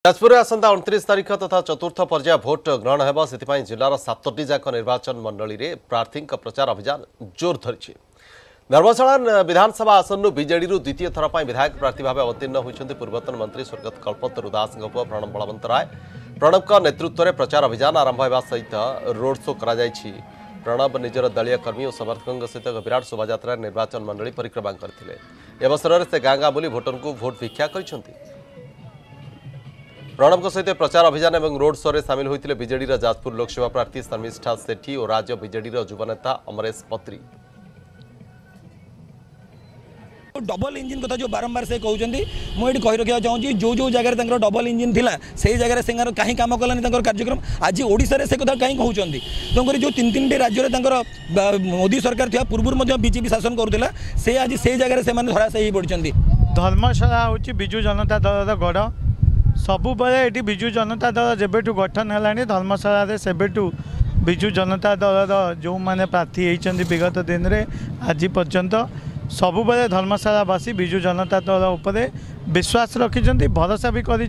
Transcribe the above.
ଯାଜପୁରରେ ଆସନ୍ତା 29 ତାରିଖ ତଥା ଚତୁର୍ଥ ପର୍ଯ୍ୟାୟ ଭୋଟ ଗ୍ରହଣ ହେବ। ସେଥିପାଇଁ ଜିଲ୍ଲାର 7ଟି ଯାକ ନିର୍ବାଚନ ମଣ୍ଡଳୀରେ ପ୍ରାର୍ଥୀଙ୍କ ପ୍ରଚାର ଅଭିଯାନ ଜୋର ଧରିଛି। ଧର୍ମଶାଳା ବିଧାନସଭା ଆସନରୁ ବିଜେଡିରୁ ଦ୍ୱିତୀୟ ଥର ପାଇଁ ବିଧାୟକ ପ୍ରାର୍ଥୀ ଭାବେ ଅବତୀର୍ଣ୍ଣ ହୋଇଛନ୍ତି ପୂର୍ବତନ ମନ୍ତ୍ରୀ ସ୍ୱର୍ଗତ କଳ୍ପତରୁ ଦାସଙ୍କ ପୁଅ ପ୍ରଣବ ବଳବନ୍ତ ରାୟ। ପ୍ରଣବଙ୍କ ନେତୃତ୍ୱରେ ପ୍ରଚାର ଅଭିଯାନ ଆରମ୍ଭ ହେବା ସହିତ ରୋଡ୍ ଶୋ କରାଯାଇଛି। ପ୍ରଣବ ନିଜର ଦଳୀୟ କର୍ମୀ ଓ ସମର୍ଥକଙ୍କ ସହିତ ଏକ ବିରାଟ ଶୋଭାଯାତ୍ରାରେ ନିର୍ବାଚନ ମଣ୍ଡଳୀ ପରିକ୍ରମା କରିଥିଲେ। ଏ ଅବସରରେ ସେ ଗାଁ ଗାଁ ବୁଲି ଭୋଟରଙ୍କୁ ଭୋଟ ଭିକ୍ଷା କରିଛନ୍ତି। प्रणब सहित प्रचार अभियान और रोड शो में सामिल होते बीजेडी जाजपुर लोकसभा प्रार्थी शर्मिष्ठा सेठी और राज्य बीजेडी युवनेता अमरेश पत्री। डबल इंजिन कथा जो बारंबार से कहते मुझे कही रखा चाहूँगी जो जो जगह डबल इंजिन थिला से जगह से कहीं कम कलानी कार्यक्रम आज ओडिशा से कथा कहीं कहते तेणुक जो तीन तीन राज्य मोदी सरकार था पूर्व बीजेपी शासन करूला से आज से जगह से धराशायी पड़ती। धर्मशाला हूँ विजु जनता दल गढ़ सबुबले ये विजु जनता दल जेबेठू गठन है धर्मशाला सेबेठू विजु जनता दल जो मैंने प्रार्थी होती विगत दिन में आज पर्यंत सबुबले धर्मशालावासी विजु जनता दल उपर विश्वास रखिंट भरोसा भी कर।